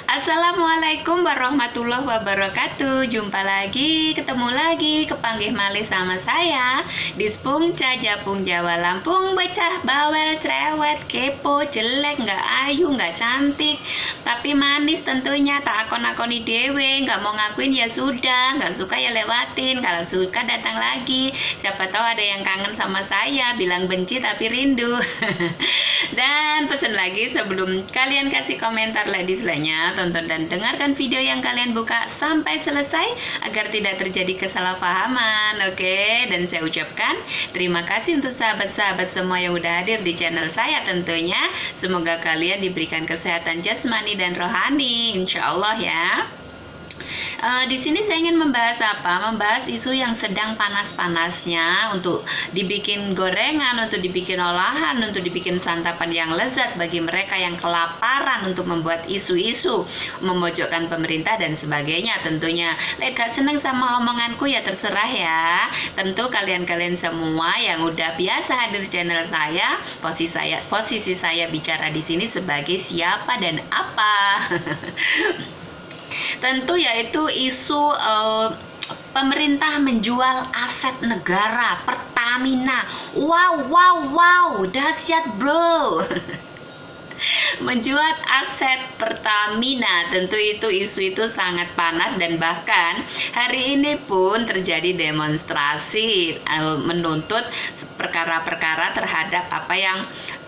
Assalamualaikum warahmatullahi wabarakatuh. Jumpa lagi, ketemu lagi, kepanggih malih sama saya Dispung Japung Jawa Lampung. Bocah bawel, cerewet, kepo, jelek, nggak ayu, nggak cantik, tapi manis tentunya. Tak akon-akoni dewe, nggak mau ngakuin ya sudah, nggak suka ya lewatin, kalau suka datang lagi. Siapa tahu ada yang kangen sama saya, bilang benci tapi rindu. Dan pesan lagi, sebelum kalian kasih komentar ladies-nya, tonton dan dengarkan video yang kalian buka sampai selesai agar tidak terjadi kesalahpahaman. Oke, dan saya ucapkan terima kasih untuk sahabat-sahabat semua yang udah hadir di channel saya tentunya. Semoga kalian diberikan kesehatan jasmani dan rohani, insya Allah ya. Di sini saya ingin membahas apa? Membahas isu yang sedang panas-panasnya untuk dibikin gorengan, untuk dibikin olahan, untuk dibikin santapan yang lezat bagi mereka yang kelaparan, untuk membuat isu-isu memojokkan pemerintah dan sebagainya tentunya. Gak seneng sama omonganku ya terserah ya. Tentu kalian-kalian semua yang udah biasa hadir channel saya, posisi saya bicara di sini sebagai siapa dan apa. Tentu yaitu isu pemerintah menjual aset negara Pertamina. Wow, dahsyat bro. Menjual aset Pertamina, tentu itu isu itu sangat panas, dan bahkan hari ini pun terjadi demonstrasi menuntut perkara-perkara terhadap apa yang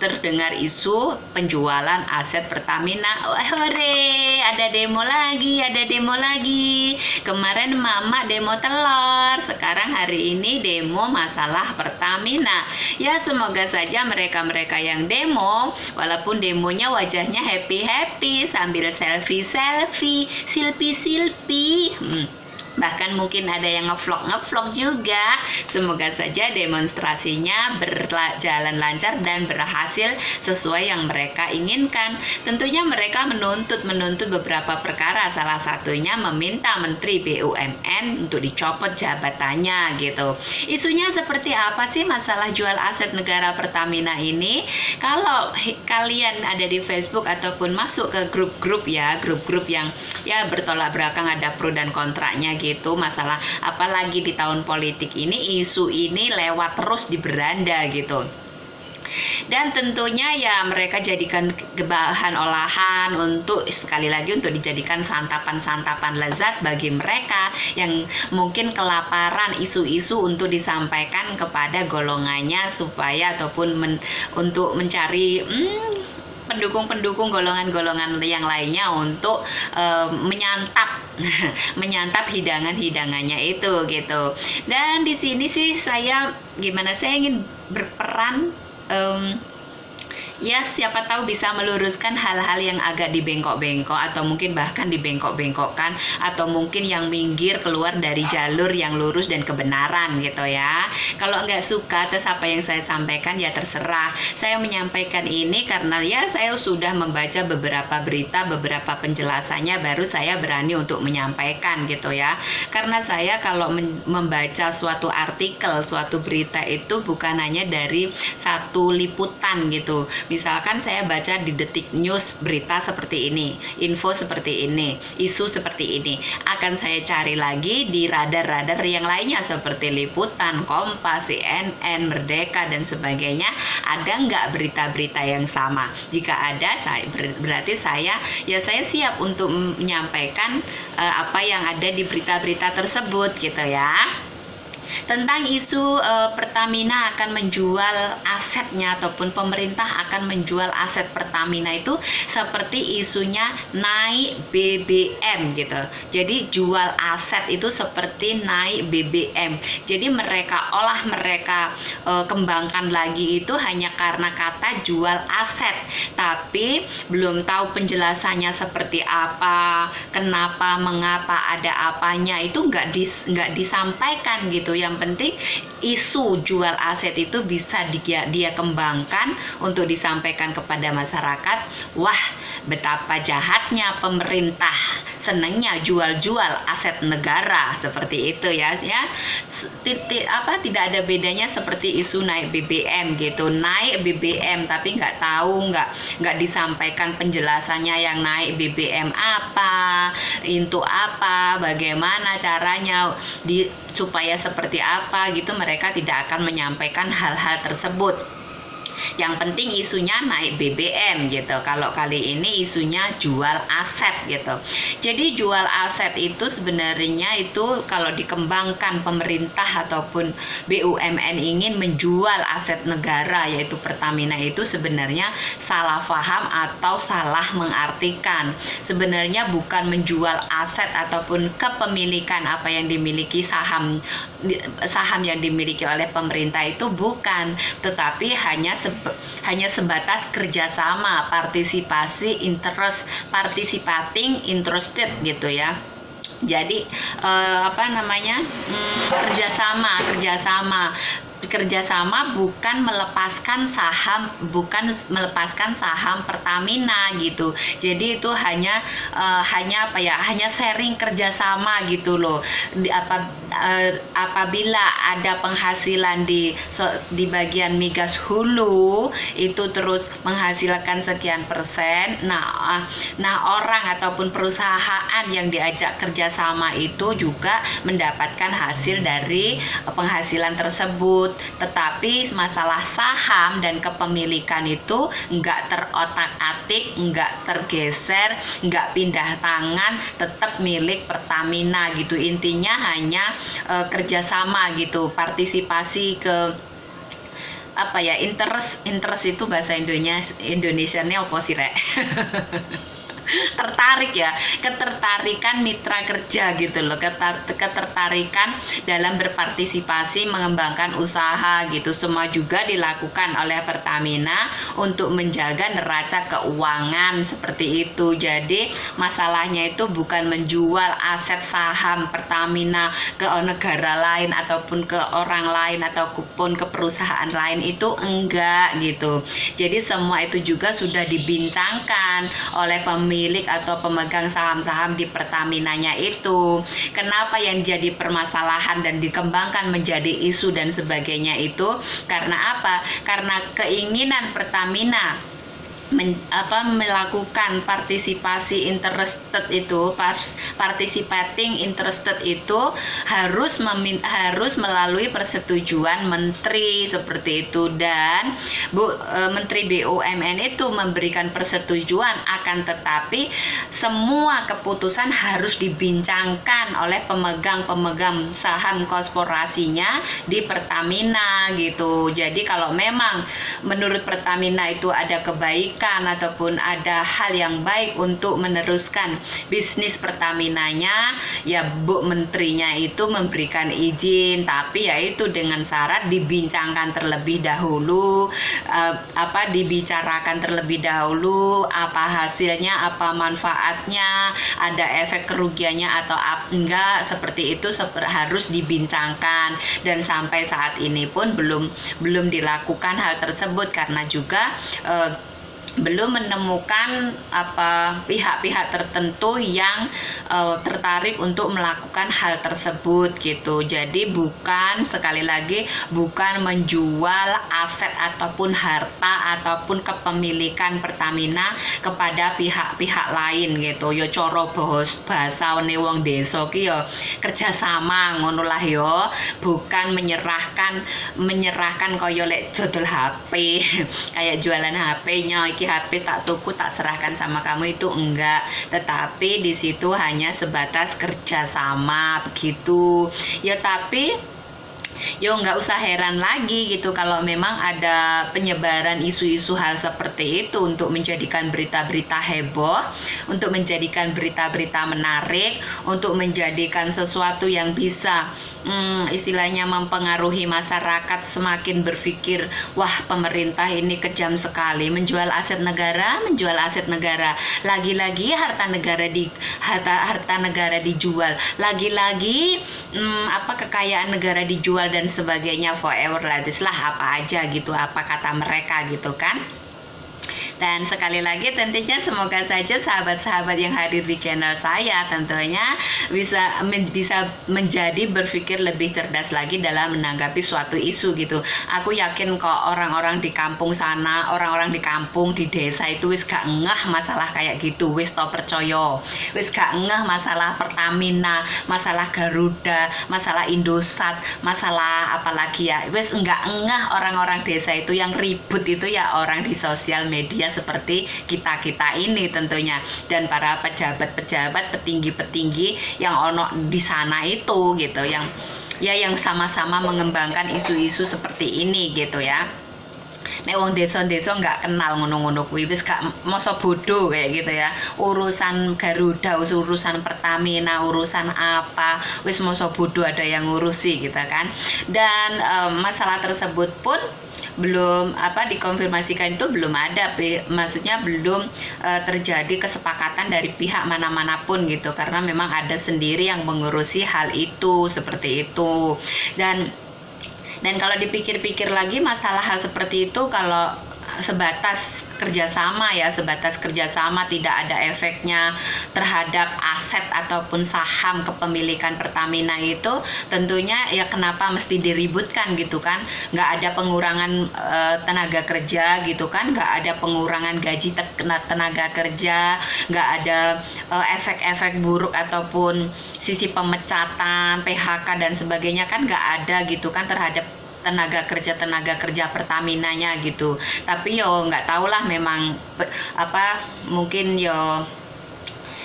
terdengar isu penjualan aset Pertamina. Hore, ada demo lagi. Kemarin mama demo telur, sekarang hari ini demo masalah Pertamina. Ya semoga saja mereka-mereka yang demo, walaupun demonya wajahnya happy sambil selfie, silpi. Bahkan mungkin ada yang ngevlog juga. Semoga saja demonstrasinya berjalan lancar dan berhasil sesuai yang mereka inginkan. Tentunya mereka menuntut beberapa perkara, salah satunya meminta Menteri BUMN untuk dicopot jabatannya gitu. Isunya seperti apa sih masalah jual aset negara Pertamina ini? Kalau kalian ada di Facebook ataupun masuk ke grup-grup yang ya bertolak belakang, ada pro dan kontraknya gitu, masalah apalagi di tahun politik ini, isu ini lewat terus di beranda gitu. Dan tentunya ya mereka jadikan bahan olahan untuk sekali lagi untuk dijadikan santapan lezat bagi mereka yang mungkin kelaparan, isu-isu untuk disampaikan kepada golongannya supaya ataupun untuk mencari pendukung golongan-golongan yang lainnya untuk menyantap hidangannya itu gitu. Dan di sini sih saya ingin berperan, ya siapa tahu bisa meluruskan hal-hal yang agak dibengkok-bengkok atau mungkin bahkan dibengkok-bengkokkan, atau mungkin yang minggir keluar dari jalur yang lurus dan kebenaran gitu ya. Kalau nggak suka atas apa yang saya sampaikan ya terserah. Saya menyampaikan ini karena ya saya sudah membaca beberapa berita, beberapa penjelasannya, baru saya berani untuk menyampaikan gitu ya. Karena saya kalau membaca suatu artikel, suatu berita itu bukan hanya dari satu liputan gitu. Misalkan saya baca di Detik News berita seperti ini, info seperti ini, isu seperti ini, akan saya cari lagi di radar-radar yang lainnya seperti Liputan, Kompas, CNN, Merdeka dan sebagainya. Ada nggak berita-berita yang sama? Jika ada, berarti saya siap untuk menyampaikan apa yang ada di berita-berita tersebut gitu ya. Tentang isu Pertamina akan menjual asetnya ataupun pemerintah akan menjual aset Pertamina itu seperti isunya naik BBM gitu. Jadi jual aset itu seperti naik BBM. Jadi mereka kembangkan lagi itu hanya karena kata jual aset, tapi belum tahu penjelasannya seperti apa, kenapa, mengapa, ada apanya, itu nggak disampaikan gitu ya. yang penting isu jual aset itu bisa dia kembangkan untuk disampaikan kepada masyarakat. Wah, betapa jahatnya pemerintah, senangnya jual-jual aset negara, seperti itu ya. Tidak ada bedanya seperti isu naik BBM gitu, naik BBM tapi nggak tahu, nggak disampaikan penjelasannya, yang naik BBM apa, untuk apa, bagaimana caranya, supaya seperti apa gitu, mereka tidak akan menyampaikan hal-hal tersebut. Yang penting isunya naik BBM gitu. Kalau kali ini isunya jual aset gitu. Jadi jual aset itu sebenarnya itu kalau dikembangkan pemerintah ataupun BUMN ingin menjual aset negara yaitu Pertamina, itu sebenarnya salah paham atau salah mengartikan. Sebenarnya bukan menjual aset ataupun kepemilikan apa yang dimiliki, saham yang dimiliki oleh pemerintah itu bukan, tetapi hanya sebatas kerjasama, participating interested gitu ya. Jadi kerjasama bukan melepaskan saham Pertamina gitu. Jadi itu hanya sharing kerjasama gitu loh. Apabila ada penghasilan di bagian migas hulu itu terus menghasilkan sekian persen, nah orang ataupun perusahaan yang diajak kerjasama itu juga mendapatkan hasil dari penghasilan tersebut. Tetapi masalah saham dan kepemilikan itu nggak terotak-atik, nggak tergeser, nggak pindah tangan, tetap milik Pertamina gitu. Intinya hanya kerjasama gitu, partisipasi ke interest itu bahasa Indonesianya apa sih, Rek? Tertarik ya, ketertarikan mitra kerja gitu loh, ketertarikan dalam berpartisipasi mengembangkan usaha gitu. Semua juga dilakukan oleh Pertamina untuk menjaga neraca keuangan seperti itu. Jadi masalahnya itu bukan menjual aset saham Pertamina ke negara lain ataupun ke orang lain ataupun ke perusahaan lain, itu enggak gitu. Jadi semua itu juga sudah dibincangkan oleh pemilik atau pemegang saham-saham di Pertaminanya itu. Kenapa yang jadi permasalahan dan dikembangkan menjadi isu dan sebagainya itu karena apa? Karena keinginan Pertamina melakukan participating interested itu harus melalui persetujuan menteri seperti itu, dan Menteri BUMN itu memberikan persetujuan, akan tetapi semua keputusan harus dibincangkan oleh pemegang saham korporasinya di Pertamina gitu. Jadi kalau memang menurut Pertamina itu ada kebaikan ataupun ada hal yang baik untuk meneruskan bisnis Pertaminanya, ya Bu Menterinya itu memberikan izin, tapi ya itu dengan syarat dibincangkan terlebih dahulu, dibicarakan terlebih dahulu apa hasilnya, apa manfaatnya, ada efek kerugiannya atau enggak, seperti itu harus dibincangkan. Dan sampai saat ini pun belum dilakukan hal tersebut karena juga belum menemukan pihak-pihak tertentu yang tertarik untuk melakukan hal tersebut gitu. Jadi sekali lagi bukan menjual aset ataupun harta ataupun kepemilikan Pertamina kepada pihak-pihak lain gitu. Yo coro bahasa wong desa ki yo kerjasama ngono lah yo, bukan menyerahkan koyo lek jodol HP kayak jualan HP-nya, iki HP tak tuku tak serahkan sama kamu, itu enggak, tetapi di situ hanya sebatas kerjasama begitu ya. Tapi Yo nggak usah heran lagi gitu kalau memang ada penyebaran isu-isu hal seperti itu untuk menjadikan berita-berita heboh, untuk menjadikan berita-berita menarik, untuk menjadikan sesuatu yang bisa istilahnya mempengaruhi masyarakat semakin berpikir, wah pemerintah ini kejam sekali menjual aset negara, lagi-lagi harta negara dijual, lagi-lagi kekayaan negara dijual dan sebagainya, forever like this lah, apa aja gitu, apa kata mereka gitu kan. Dan sekali lagi tentunya semoga saja sahabat-sahabat yang hadir di channel saya tentunya bisa menjadi berpikir lebih cerdas lagi dalam menanggapi suatu isu gitu. Aku yakin kok orang-orang di kampung sana, orang-orang di kampung, di desa itu wis gak ngeh masalah kayak gitu, wis to percaya, wis gak ngeh masalah Pertamina, masalah Garuda, masalah Indosat, masalah apalagi ya, wis enggak ngeh orang-orang desa itu. Yang ribut itu ya orang di sosial media seperti kita-kita ini tentunya, dan para pejabat-pejabat, petinggi-petinggi yang ono di sana itu gitu, yang sama-sama mengembangkan isu-isu seperti ini gitu ya. Nek wong desa-desa nggak kenal ngono-ngono kuwi, wis gak masa bodoh kayak gitu ya. Urusan Garuda, urusan Pertamina, urusan apa, wis masa bodoh ada yang ngurusi gitu kan. Dan masalah tersebut pun belum dikonfirmasikan, itu belum ada, maksudnya belum terjadi kesepakatan dari pihak mana-mana pun gitu, karena memang ada sendiri yang mengurusi hal itu seperti itu. Dan kalau dipikir-pikir lagi masalah hal seperti itu, kalau sebatas kerjasama tidak ada efeknya terhadap aset ataupun saham kepemilikan Pertamina itu, tentunya ya kenapa mesti diributkan gitu kan. Nggak ada pengurangan tenaga kerja gitu kan, nggak ada pengurangan gaji tenaga kerja, nggak ada efek-efek buruk ataupun sisi pemecatan, PHK dan sebagainya kan nggak ada gitu kan terhadap tenaga kerja Pertaminanya gitu. Tapi yo nggak tahulah, memang mungkin yo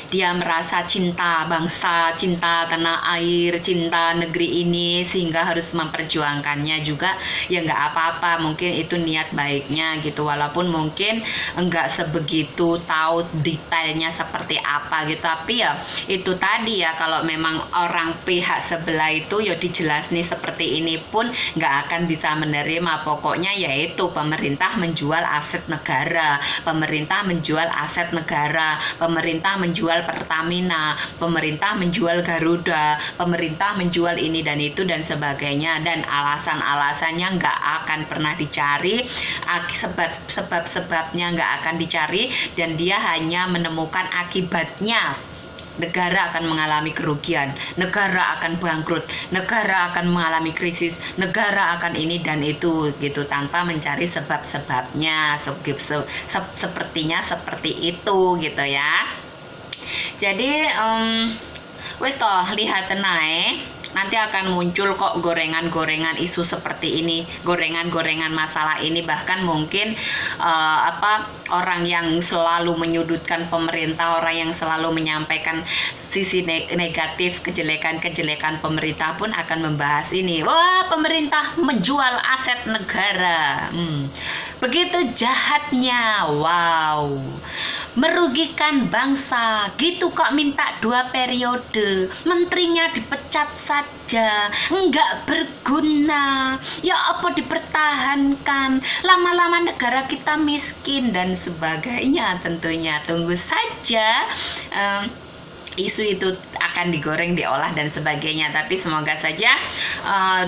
dia merasa cinta bangsa, cinta tanah air, cinta negeri ini, sehingga harus memperjuangkannya juga. Ya nggak apa-apa, mungkin itu niat baiknya gitu, walaupun mungkin enggak sebegitu tahu detailnya seperti apa gitu. Tapi ya itu tadi ya, kalau memang orang pihak sebelah itu ya dijelas nih seperti ini pun nggak akan bisa menerima. Pokoknya yaitu pemerintah menjual aset negara, pemerintah menjual Pertamina, pemerintah menjual Garuda, pemerintah menjual ini dan itu dan sebagainya, dan alasan-alasannya nggak akan pernah dicari, sebab-sebabnya nggak akan dicari, dan dia hanya menemukan akibatnya. Negara akan mengalami kerugian, negara akan bangkrut, negara akan mengalami krisis, negara akan ini dan itu gitu, tanpa mencari sebab-sebabnya. Sepertinya seperti itu gitu ya. Jadi wis toh, lihat naik, nanti akan muncul kok gorengan-gorengan isu seperti ini, gorengan-gorengan masalah ini. Bahkan mungkin orang yang selalu menyudutkan pemerintah, orang yang selalu menyampaikan sisi negatif, kejelekan-kejelekan pemerintah pun akan membahas ini. Wah, pemerintah menjual aset negara, begitu jahatnya, wow, merugikan bangsa gitu kok, minta 2 periode, menterinya dipecat saja, nggak berguna, ya apa dipertahankan, lama-lama negara kita miskin dan sebagainya. Tentunya tunggu saja isu itu akan digoreng, diolah dan sebagainya. Tapi semoga saja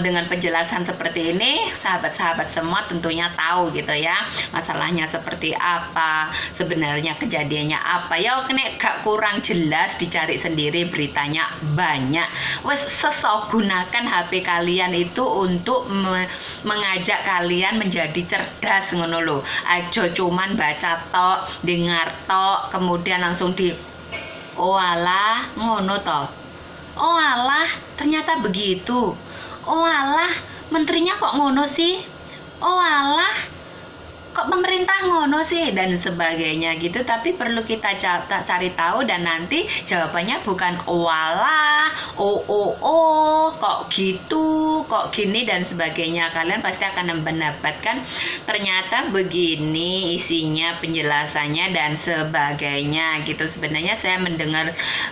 dengan penjelasan seperti ini, sahabat-sahabat semua tentunya tahu gitu ya, masalahnya seperti apa, sebenarnya kejadiannya apa. Ya kene gak kurang jelas, dicari sendiri, beritanya banyak. Wes sesok gunakan HP kalian itu untuk mengajak kalian menjadi cerdas ngono lho. Aja cuman baca tok, dengar tok, kemudian langsung oh alah, ngono toh. Oh alah, ternyata begitu. Oh alah, menterinya kok ngono sih. Oh alah, kok pemerintah ngono sih dan sebagainya gitu. Tapi perlu kita cari tahu, dan nanti jawabannya bukan walah, kok gitu, kok gini dan sebagainya. Kalian pasti akan mendapatkan ternyata begini isinya, penjelasannya dan sebagainya gitu. Sebenarnya saya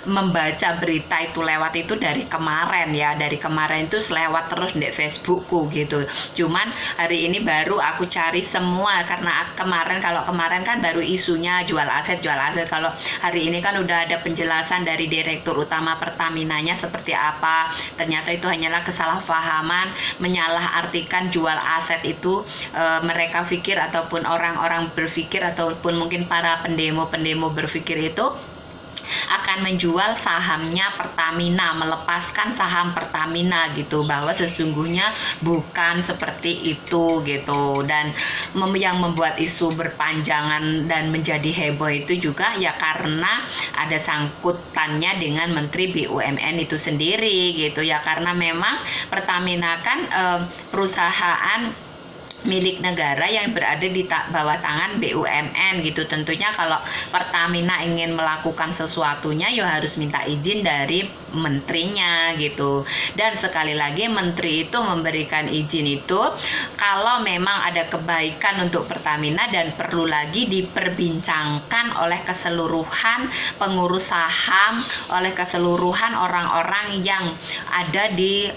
membaca berita itu lewat itu dari kemarin ya, dari kemarin itu lewat terus di Facebookku gitu. Cuman hari ini baru aku cari semua, karena kalau kemarin kan baru isunya jual aset. Kalau hari ini kan udah ada penjelasan dari Direktur Utama Pertaminanya seperti apa. Ternyata itu hanyalah kesalahpahaman, menyalahartikan jual aset itu. Mereka pikir ataupun orang-orang berpikir ataupun mungkin para pendemo berpikir itu akan menjual sahamnya Pertamina, melepaskan saham Pertamina gitu, bahwa sesungguhnya bukan seperti itu gitu. Dan yang membuat isu berpanjangan dan menjadi heboh itu juga ya karena ada sangkutannya dengan Menteri BUMN itu sendiri gitu ya, karena memang Pertamina kan perusahaan milik negara yang berada di bawah tangan BUMN gitu. Tentunya kalau Pertamina ingin melakukan sesuatunya ya harus minta izin dari menterinya gitu. Dan sekali lagi menteri itu memberikan izin itu kalau memang ada kebaikan untuk Pertamina dan perlu lagi diperbincangkan oleh keseluruhan pengurus saham, oleh keseluruhan orang-orang yang ada di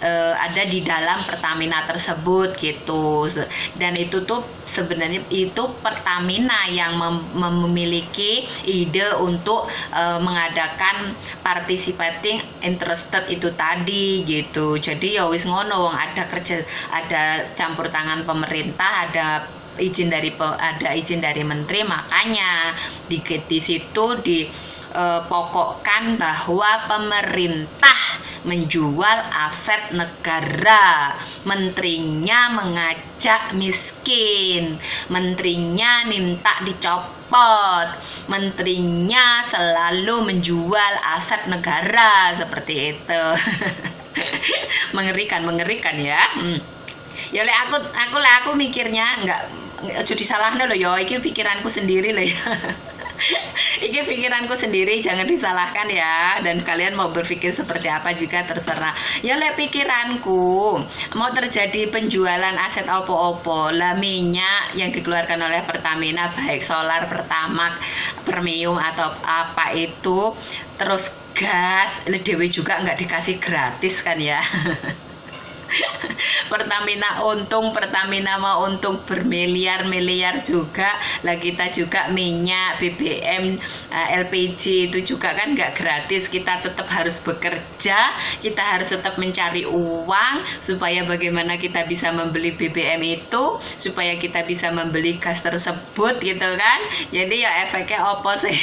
dalam Pertamina tersebut gitu. Dan itu tuh sebenarnya itu Pertamina yang memiliki ide untuk mengadakan participating interested itu tadi gitu. Jadi ya wis ngono, wong ada campur tangan pemerintah, ada izin dari menteri, makanya di situ dipokokkan bahwa pemerintah menjual aset negara, menterinya mengajak miskin, menterinya minta dicopot, menterinya selalu menjual aset negara seperti itu. mengerikan ya. Ya aku mikirnya nggak jadi salahnya loh ya, ini pikiranku sendiri loh ya. Ini pikiranku sendiri, jangan disalahkan ya. Dan kalian mau berpikir seperti apa juga terserah. Ya le pikiranku, mau terjadi penjualan aset opo-opo lah, minyak yang dikeluarkan oleh Pertamina baik solar, Pertamax, Premium atau apa itu, terus gas, dewe juga nggak dikasih gratis kan ya. Pertamina mau untung bermiliar-miliar juga lah. Kita juga minyak, BBM, LPG itu juga kan nggak gratis. Kita tetap harus bekerja, kita harus tetap mencari uang supaya bagaimana kita bisa membeli BBM itu, supaya kita bisa membeli gas tersebut gitu kan. Jadi ya efeknya opo sih.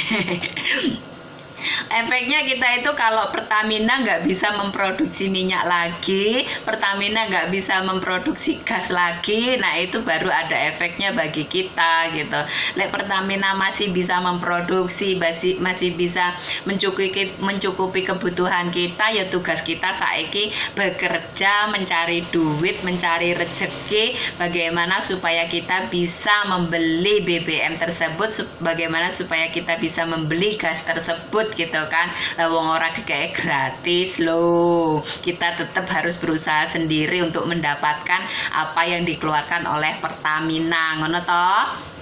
Efeknya kita itu kalau Pertamina nggak bisa memproduksi minyak lagi, Pertamina nggak bisa memproduksi gas lagi, nah itu baru ada efeknya bagi kita gitu. Lek Pertamina masih bisa memproduksi, masih bisa mencukupi kebutuhan kita, ya tugas kita saiki bekerja, mencari duit, mencari rezeki, bagaimana supaya kita bisa membeli BBM tersebut, bagaimana supaya kita bisa membeli gas tersebut gitu kan. Lawang ora dikae gratis loh. Kita tetap harus berusaha sendiri untuk mendapatkan apa yang dikeluarkan oleh Pertamina, ngono toh.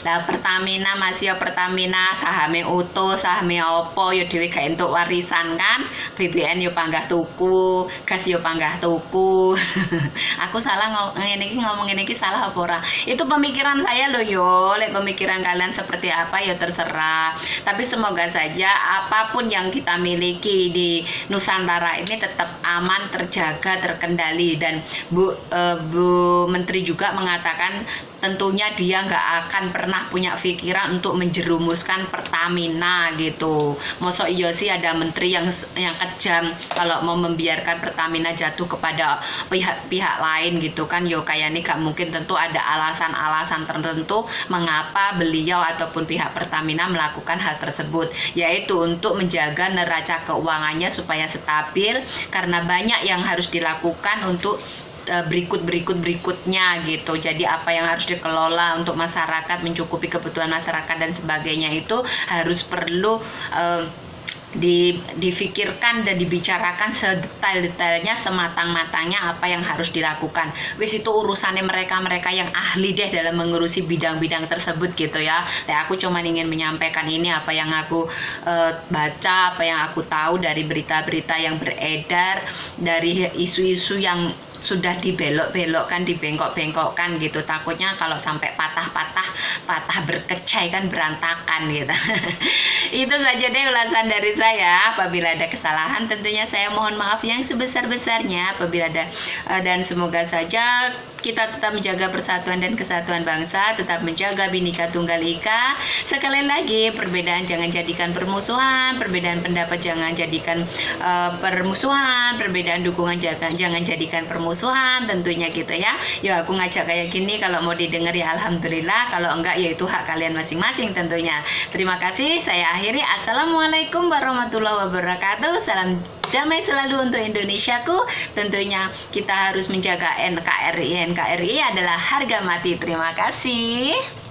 Lah Pertamina masih ya Pertamina sahamnya utuh, sahamnya opo ya dhewe gak entuk warisan kan. BBM yo panggah tuku, gas yo panggah tuku. Aku salah ngomong ini salah apa ora? Itu pemikiran saya loh yo. Lek pemikiran kalian seperti apa ya terserah. Tapi semoga saja apapun yang kita miliki di Nusantara ini tetap aman, terjaga, terkendali. Dan Bu Menteri juga mengatakan tentunya dia nggak akan pernah punya pikiran untuk menjerumuskan Pertamina gitu. Mosok iya sih ada menteri yang kejam kalau mau membiarkan Pertamina jatuh kepada pihak lain gitu kan. Yo kayaknya gak mungkin, tentu ada alasan-alasan tertentu mengapa beliau ataupun pihak Pertamina melakukan hal tersebut, yaitu untuk menjaga neraca keuangannya supaya stabil, karena banyak yang harus dilakukan untuk berikutnya gitu. Jadi apa yang harus dikelola untuk masyarakat, mencukupi kebutuhan masyarakat dan sebagainya itu harus perlu difikirkan dan dibicarakan sedetail-detailnya, sematang-matangnya apa yang harus dilakukan. Wis itu urusannya mereka yang ahli deh dalam mengurusi bidang-bidang tersebut gitu ya. Nah, aku cuma ingin menyampaikan ini apa yang aku baca, apa yang aku tahu dari berita-berita yang beredar, dari isu-isu yang sudah dibelok-belokkan, dibengkok-bengkokkan gitu. Takutnya kalau sampai patah berkecai kan berantakan gitu. Itu saja deh ulasan dari saya. Apabila ada kesalahan tentunya saya mohon maaf yang sebesar-besarnya. Apabila ada dan semoga saja kita tetap menjaga persatuan dan kesatuan bangsa, tetap menjaga Bhinneka Tunggal Ika. Sekali lagi, perbedaan jangan jadikan permusuhan, perbedaan pendapat jangan jadikan permusuhan, perbedaan dukungan jangan jadikan permusuhan, tentunya gitu ya. Ya aku ngajak kayak gini, kalau mau didengar ya alhamdulillah, kalau enggak ya itu hak kalian masing-masing tentunya. Terima kasih, saya akhiri. Assalamualaikum warahmatullahi wabarakatuh. Salam damai selalu untuk Indonesiaku. Tentunya kita harus menjaga NKRI. NKRI adalah harga mati. Terima kasih.